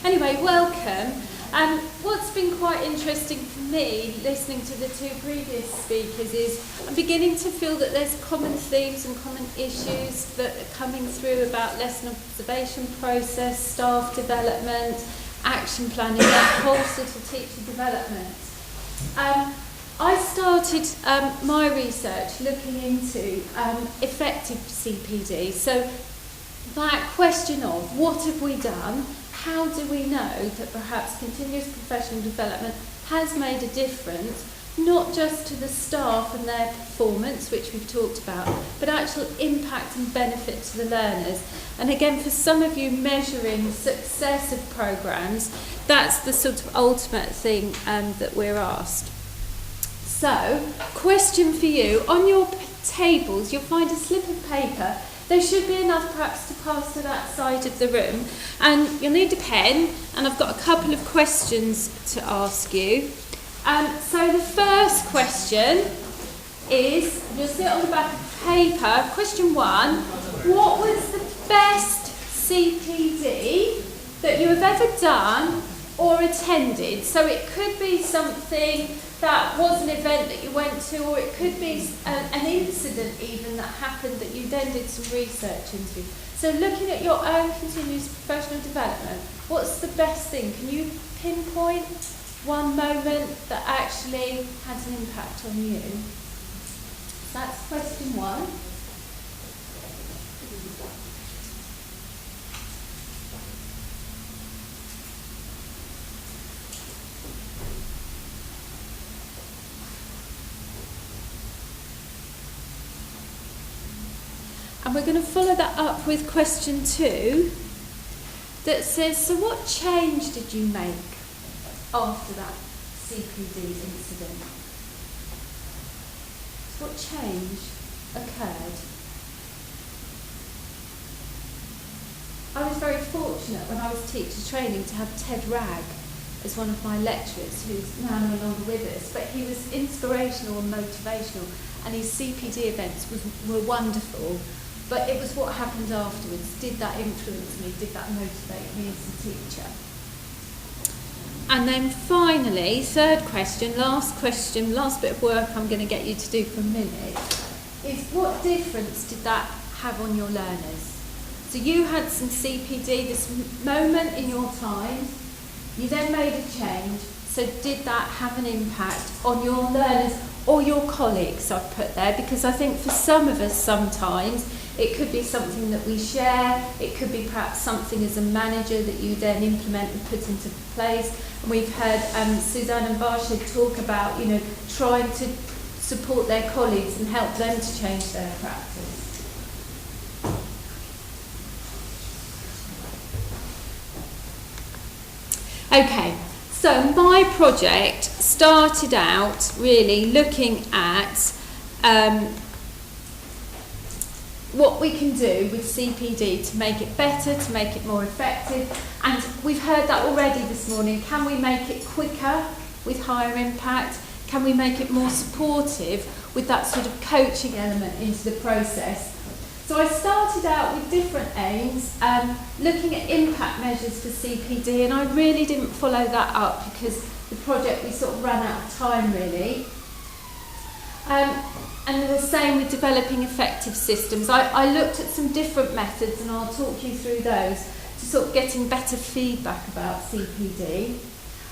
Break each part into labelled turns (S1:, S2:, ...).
S1: Anyway, welcome. What's been quite interesting for me, listening to the two previous speakers, is I'm beginning to feel that there's common themes and common issues that are coming through about lesson observation process, staff development, action planning, that whole sort of teacher development. I started my research looking into effective CPD. So that question of what have we done, how do we know that perhaps continuous professional development has made a difference, not just to the staff and their performance, which we've talked about, but actual impact and benefit to the learners. And again, for some of you, measuring success of programmes, that's the sort of ultimate thing that we're asked. So, question for you. On your tables, you'll find a slip of paper. There should be enough perhaps to pass to that side of the room. And you'll need a pen, and I've got a couple of questions to ask you. So the first question is, you'll see it on the back of the paper. Question 1, what was the best CPD that you have ever done or attended? So it could be something that was an event that you went to, or it could be an incident even that happened that you then did some research into. So looking at your own continuous professional development, what's the best thing? Can you pinpoint one moment that actually had an impact on you? That's question 1. And we're going to follow that up with question 2 that says, so what change did you make after that CPD incident? So what change occurred? I was very fortunate when I was teacher training to have Ted Ragg as one of my lecturers, who's now no longer with us, but he was inspirational and motivational, and his CPD events were wonderful. But it was what happened afterwards. Did that influence me? Did that motivate me as a teacher? And then finally, third question, last bit of work I'm going to get you to do for a minute, is what difference did that have on your learners? So you had some CPD, this moment in your time, you then made a change, so did that have an impact on your learners or your colleagues, I've put there, because I think for some of us sometimes it could be something that we share, it could be perhaps something as a manager that you then implement and put into place. And we've heard Suzanne and Barshed talk about, trying to support their colleagues and help them to change their practice. Okay, so my project started out really looking at what we can do with CPD to make it better, to make it more effective. And we've heard that already this morning. Can we make it quicker with higher impact? Can we make it more supportive with that sort of coaching element into the process? So I started out with different aims, looking at impact measures for CPD, and I really didn't follow that up because the project, we sort of ran out of time really. And the same with developing effective systems. I looked at some different methods, and I'll talk you through those to sort of getting better feedback about CPD.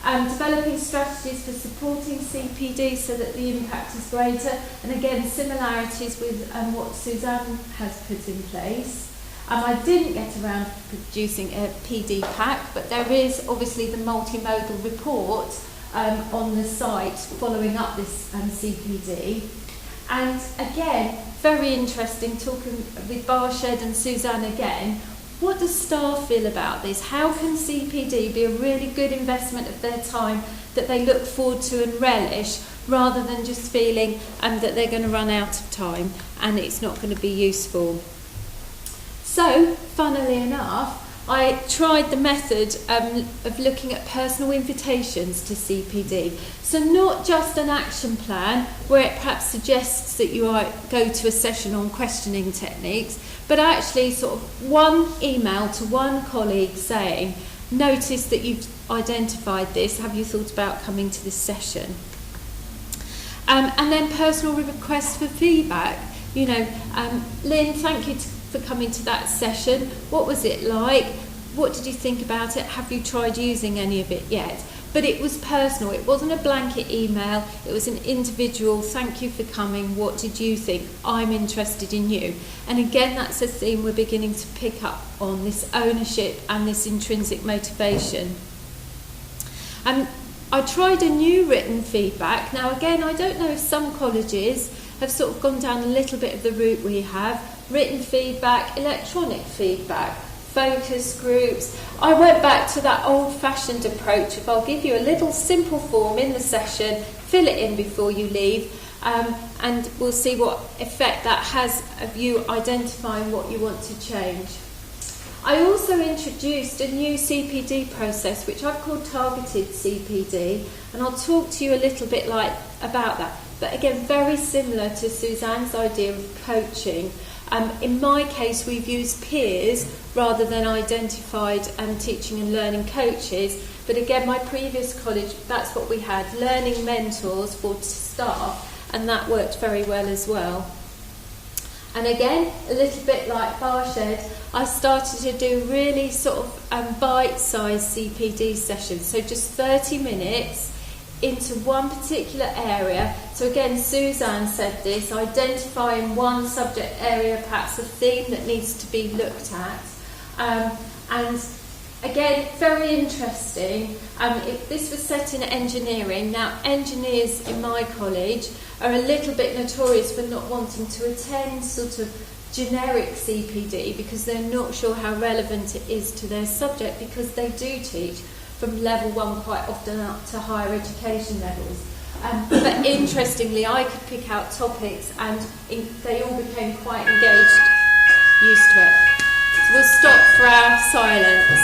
S1: Developing strategies for supporting CPD so that the impact is greater, and again similarities with what Suzanne has put in place. I didn't get around to producing a PD pack, but there is obviously the multimodal report on the site following up this CPD. And again, very interesting talking with Barshed and Suzanne again. What does staff feel about this? How can CPD be a really good investment of their time that they look forward to and relish, rather than just feeling that they're going to run out of time and it's not going to be useful? So, funnily enough, I tried the method of looking at personal invitations to CPD. So not just an action plan where it perhaps suggests that you go to a session on questioning techniques, but actually sort of one email to one colleague saying, noticed that you've identified this, have you thought about coming to this session? And then personal requests for feedback. Lynn, thank you for coming to that session. What was it like? What did you think about it? Have you tried using any of it yet? But it was personal. It wasn't a blanket email. It was an individual, thank you for coming. What did you think? I'm interested in you. And again, that's a theme we're beginning to pick up on, this ownership and this intrinsic motivation. And I tried a new written feedback. Now, again, I don't know if some colleges have sort of gone down a little bit of the route we have. Written feedback, electronic feedback, focus groups. I went back to that old-fashioned approach of I'll give you a little simple form in the session, fill it in before you leave, and we'll see what effect that has of you identifying what you want to change. I also introduced a new CPD process, which I've called Targeted CPD, and I'll talk to you a little bit about that. But again, very similar to Suzanne's idea of coaching. In my case, we've used peers rather than identified teaching and learning coaches. But again, my previous college, that's what we had, learning mentors for staff, and that worked very well as well. And again, a little bit like Barshed, I started to do really sort of bite-sized CPD sessions, so just 30 minutes into one particular area. So again, Suzanne said this, identifying one subject area, perhaps a theme that needs to be looked at. And again, very interesting. This was set in engineering. Now, engineers in my college are a little bit notorious for not wanting to attend sort of generic CPD because they're not sure how relevant it is to their subject, because they do teach from level 1 quite often up to higher education levels. But interestingly, I could pick out topics and they all became quite engaged, used to it. So we'll stop for our silence.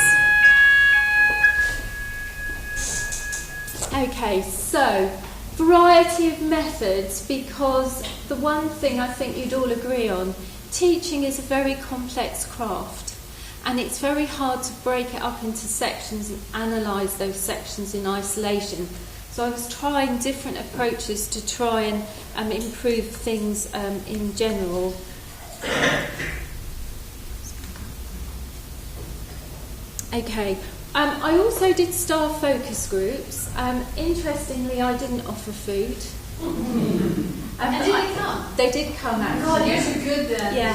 S1: Okay, so variety of methods, because the one thing I think you'd all agree on, teaching is a very complex craft, and it's very hard to break it up into sections and analyse those sections in isolation. So I was trying different approaches to try and improve things in general. Okay. I also did staff focus groups. Interestingly, I didn't offer food.
S2: And did they come?
S1: They did come, actually.
S2: God, you're so good then.
S1: Yeah.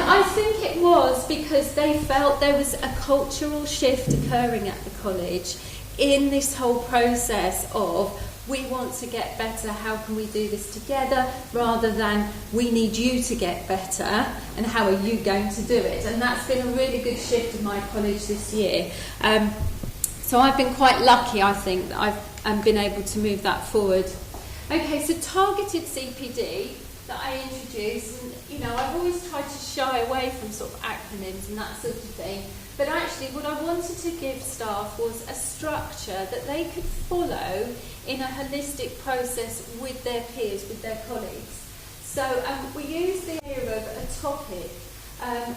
S1: I think it was because they felt there was a cultural shift occurring at the college in this whole process of we want to get better, how can we do this together, rather than we need you to get better and how are you going to do it. And that's been a really good shift in my college this year. So I've been quite lucky, I think, that I've been able to move that forward. Okay, so targeted CPD that I introduced, and I've always tried to shy away from sort of acronyms and that sort of thing, but actually what I wanted to give staff was a structure that they could follow in a holistic process with their peers, with their colleagues. So we use the idea of a topic, and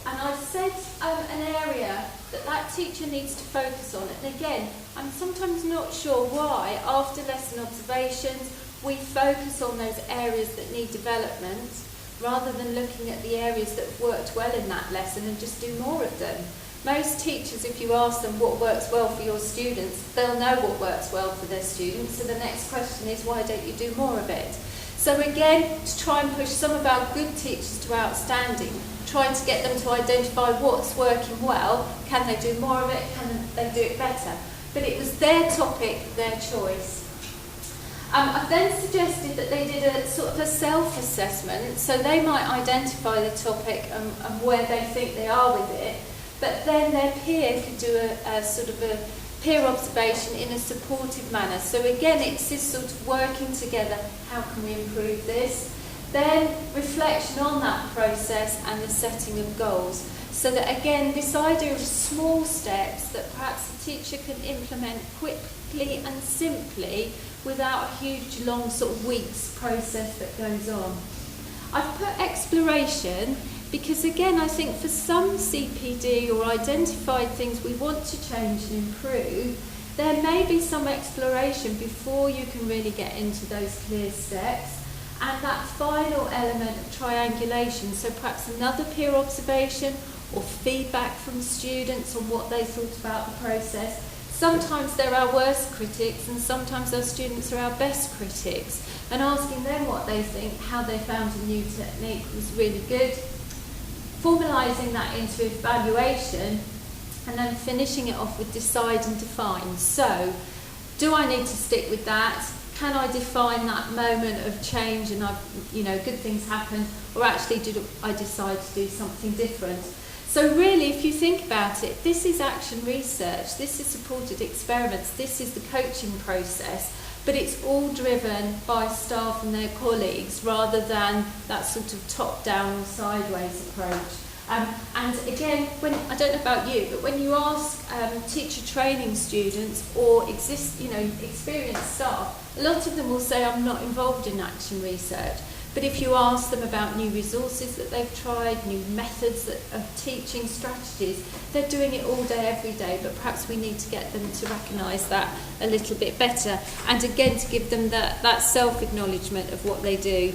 S1: I've said an area that teacher needs to focus on. And again, I'm sometimes not sure why, after lesson observations, we focus on those areas that need development, rather than looking at the areas that have worked well in that lesson and just do more of them. Most teachers, if you ask them what works well for your students, they'll know what works well for their students. So the next question is, why don't you do more of it? So again, to try and push some of our good teachers to outstanding, trying to get them to identify what's working well, can they do more of it, can they do it better? But it was their topic, their choice. I've then suggested that they did a sort of a self-assessment, so they might identify the topic and where they think they are with it, but then their peer could do a sort of a peer observation in a supportive manner. So again, it's this sort of working together, how can we improve this? Then reflection on that process and the setting of goals. So that again, this idea of small steps that perhaps a teacher can implement quickly and simply without a huge long sort of weeks process that goes on. I've put exploration Because again, I think for some CPD or identified things we want to change and improve, there may be some exploration before you can really get into those clear steps. And that final element of triangulation, so perhaps another peer observation or feedback from students on what they thought about the process. Sometimes they're our worst critics and sometimes our students are our best critics. And asking them what they think, how they found a new technique was really good. Formalising that into evaluation and then finishing it off with decide and define. So, do I need to stick with that? Can I define that moment of change and good things happen, or actually do I decide to do something different? So really, if you think about it, this is action research, this is supported experiments, this is the coaching process, but it's all driven by staff and their colleagues rather than that sort of top-down or sideways approach. And again, I don't know about you, but when you ask teacher training students or experienced staff, a lot of them will say, I'm not involved in action research. But if you ask them about new resources that they've tried, new methods of teaching strategies, they're doing it all day, every day, but perhaps we need to get them to recognise that a little bit better. And again, to give them that self-acknowledgement of what they do.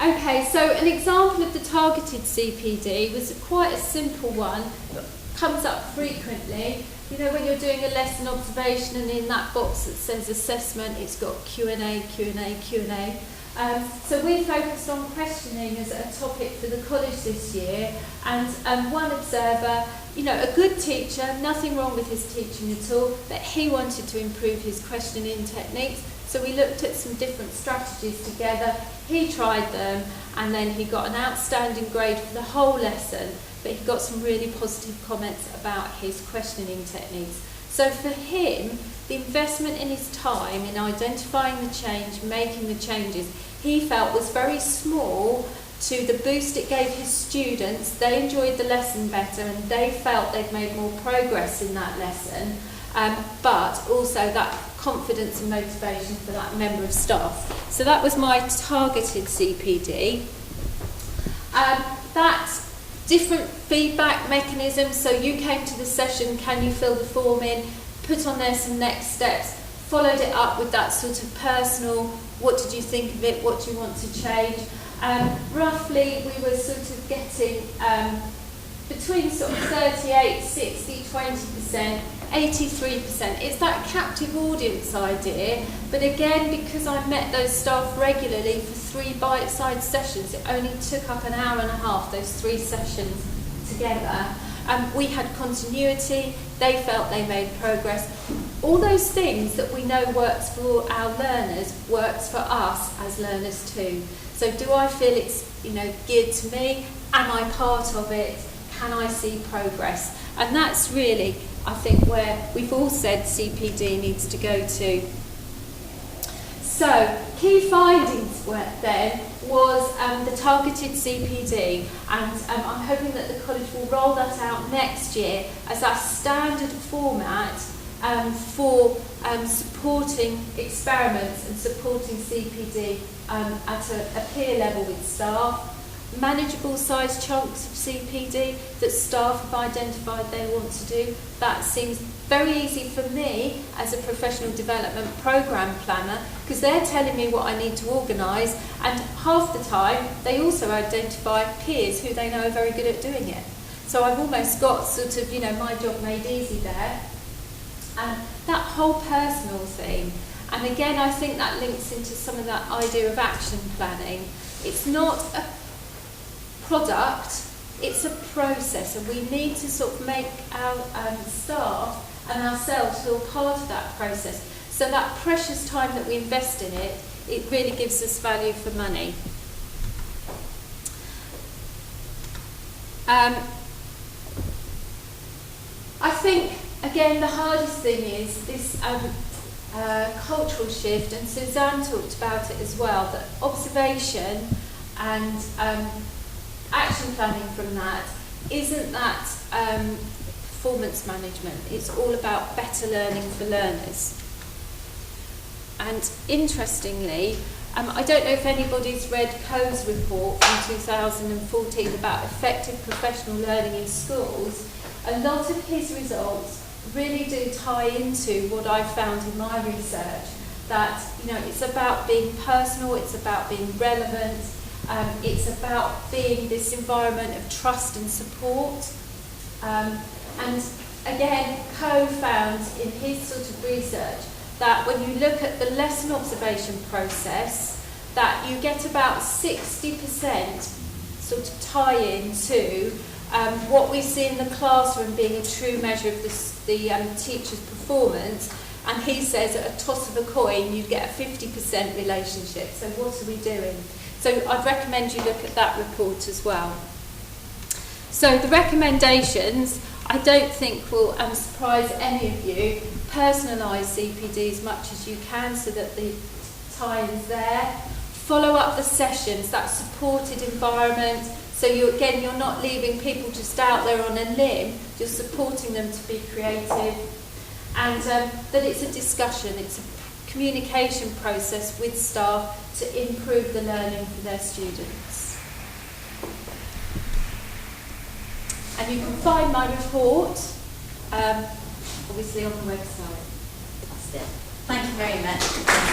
S1: Okay, so an example of the targeted CPD was quite a simple one, but comes up frequently. You know, when you're doing a lesson observation and in that box that says assessment, it's got Q&A, Q&A, Q&A. So we focused on questioning as a topic for the college this year, and one observer, a good teacher, nothing wrong with his teaching at all, but he wanted to improve his questioning techniques. So we looked at some different strategies together. He tried them, and then he got an outstanding grade for the whole lesson, but he got some really positive comments about his questioning techniques. So for him, the investment in his time in identifying the change, making the changes, he felt was very small to the boost it gave his students. They enjoyed the lesson better and they felt they'd made more progress in that lesson, but also that confidence and motivation for that member of staff. So that was my targeted CPD. That different feedback mechanisms, so you came to the session, can you fill the form in, put on there some next steps, followed it up with that sort of personal, what did you think of it, what do you want to change. Roughly we were sort of getting between sort of 38, 60, 20%, 83%. It's that captive audience idea, but again, because I met those staff regularly for 3 bite-sized sessions, it only took up an hour and a half, those 3 sessions together. We had continuity, they felt they made progress. All those things that we know works for our learners works for us as learners too. So do I feel it's geared to me? Am I part of it? Can I see progress? And that's really, I think, where we've all said CPD needs to go to. So, key findings then was the targeted CPD, and I'm hoping that the college will roll that out next year as our standard format for supporting experiments and supporting CPD at a peer level with staff. Manageable size chunks of CPD that staff have identified they want to do. That seems very easy for me as a professional development programme planner, because they're telling me what I need to organise, and half the time they also identify peers who they know are very good at doing it. So I've almost got sort of, my job made easy there. And that whole personal thing, and again I think that links into some of that idea of action planning. It's not a product, it's a process, and we need to sort of make our staff and ourselves feel part of that process. So that precious time that we invest in it, it really gives us value for money. I think, again, the hardest thing is this cultural shift, and Suzanne talked about it as well, that observation and action planning from that isn't that performance management. It's all about better learning for learners. And interestingly, I don't know if anybody's read Coe's report from 2014 about effective professional learning in schools. A lot of his results really do tie into what I found in my research, that it's about being personal, it's about being relevant, it's about being this environment of trust and support. And again, Coe found in his sort of research that when you look at the lesson observation process, that you get about 60% sort of tie-in to what we see in the classroom being a true measure of the teacher's performance. And he says at a toss of a coin, you get a 50% relationship. So what are we doing? So I'd recommend you look at that report as well. So the recommendations, I don't think will surprise any of you. Personalise CPD as much as you can so that the tie-in's there. Follow up the sessions, that supported environment. So you're not leaving people just out there on a limb, you're supporting them to be creative. And that it's a discussion, it's a communication process with staff to improve the learning for their students. And you can find my report, obviously on the website.
S2: Thank you very much.